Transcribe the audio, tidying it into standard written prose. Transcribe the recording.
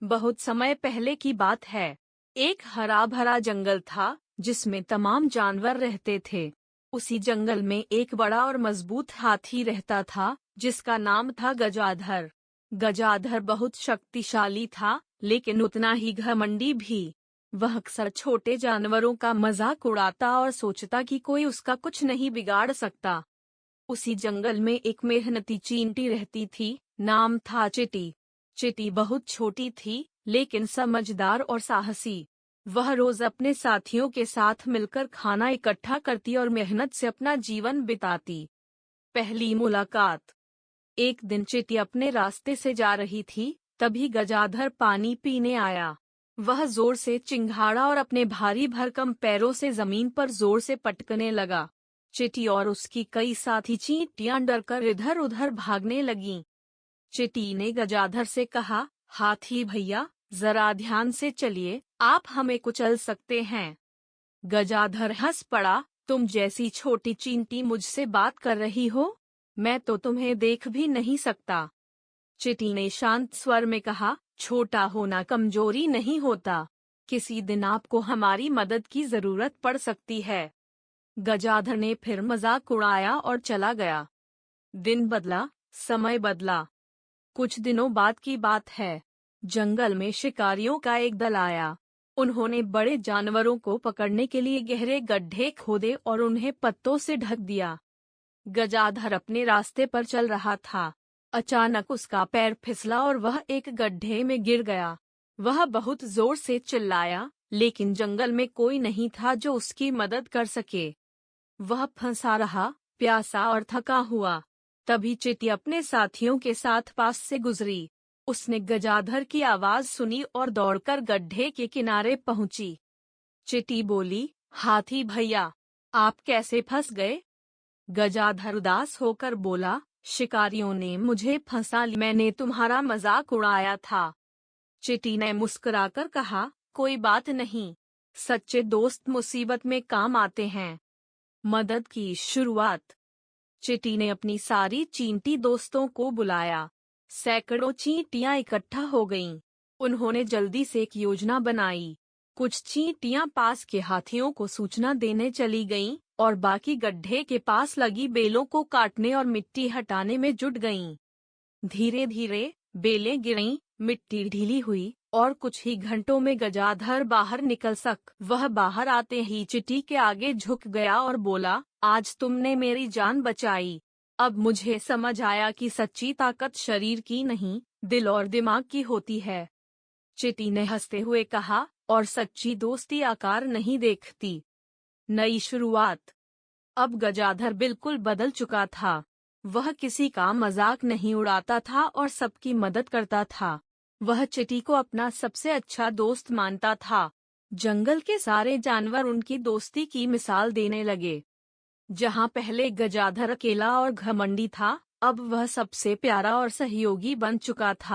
बहुत समय पहले की बात है। एक हरा भरा जंगल था जिसमें तमाम जानवर रहते थे। उसी जंगल में एक बड़ा और मजबूत हाथी रहता था जिसका नाम था गजाधर। गजाधर बहुत शक्तिशाली था लेकिन उतना ही घमंडी भी। वह अक्सर छोटे जानवरों का मजाक उड़ाता और सोचता कि कोई उसका कुछ नहीं बिगाड़ सकता। उसी जंगल में एक मेहनती चींटी रहती थी, नाम था चिटी। चिटी बहुत छोटी थी लेकिन समझदार और साहसी। वह रोज अपने साथियों के साथ मिलकर खाना इकट्ठा करती और मेहनत से अपना जीवन बिताती। पहली मुलाकात। एक दिन चिटी अपने रास्ते से जा रही थी, तभी गजाधर पानी पीने आया। वह जोर से चिंघाड़ा और अपने भारी भरकम पैरों से जमीन पर जोर से पटकने लगा। चिटी और उसकी कई साथी चींटियां डरकर इधर उधर भागने लगीं। चिटी ने गजाधर से कहा, हाथी भैया, जरा ध्यान से चलिए, आप हमें कुचल सकते हैं। गजाधर हंस पड़ा, तुम जैसी छोटी चींटी मुझसे बात कर रही हो? मैं तो तुम्हें देख भी नहीं सकता। चिटी ने शांत स्वर में कहा, छोटा होना कमजोरी नहीं होता। किसी दिन आपको हमारी मदद की जरूरत पड़ सकती है। गजाधर ने फिर मजाक उड़ाया और चला गया। दिन बदला, समय बदला। कुछ दिनों बाद की बात है। जंगल में शिकारियों का एक दल आया। उन्होंने बड़े जानवरों को पकड़ने के लिए गहरे गड्ढे खोदे और उन्हें पत्तों से ढक दिया। गजाधर अपने रास्ते पर चल रहा था। अचानक उसका पैर फिसला और वह एक गड्ढे में गिर गया। वह बहुत जोर से चिल्लाया, लेकिन जंगल में कोई नहीं था जो उसकी मदद कर सके। वह फंसा रहा, प्यासा और थका हुआ। तभी चिटी अपने साथियों के साथ पास से गुजरी। उसने गजाधर की आवाज सुनी और दौड़कर गड्ढे के किनारे पहुंची। चिटी बोली, हाथी भैया, आप कैसे फंस गए? गजाधर उदास होकर बोला, शिकारियों ने मुझे फंसा लिया, मैंने तुम्हारा मजाक उड़ाया था। चिटी ने मुस्कुराकर कहा, कोई बात नहीं, सच्चे दोस्त मुसीबत में काम आते हैं। मदद की शुरुआत। चिटी ने अपनी सारी चींटी दोस्तों को बुलाया। सैकड़ों चींटियां इकट्ठा हो गईं। उन्होंने जल्दी से एक योजना बनाई। कुछ चींटियां पास के हाथियों को सूचना देने चली गईं और बाकी गड्ढे के पास लगी बेलों को काटने और मिट्टी हटाने में जुट गईं। धीरे धीरे बेलें गिरीं, मिट्टी ढीली हुई और कुछ ही घंटों में गजाधर बाहर निकल वह बाहर आते ही चिटी के आगे झुक गया और बोला, आज तुमने मेरी जान बचाई। अब मुझे समझ आया कि सच्ची ताकत शरीर की नहीं, दिल और दिमाग की होती है। चिटी ने हंसते हुए कहा, और सच्ची दोस्ती आकार नहीं देखती। नई शुरुआत। अब गजाधर बिल्कुल बदल चुका था। वह किसी का मजाक नहीं उड़ाता था और सबकी मदद करता था। वह चिटी को अपना सबसे अच्छा दोस्त मानता था। जंगल के सारे जानवर उनकी दोस्ती की मिसाल देने लगे। जहाँ पहले गजाधर अकेला और घमंडी था, अब वह सबसे प्यारा और सहयोगी बन चुका था।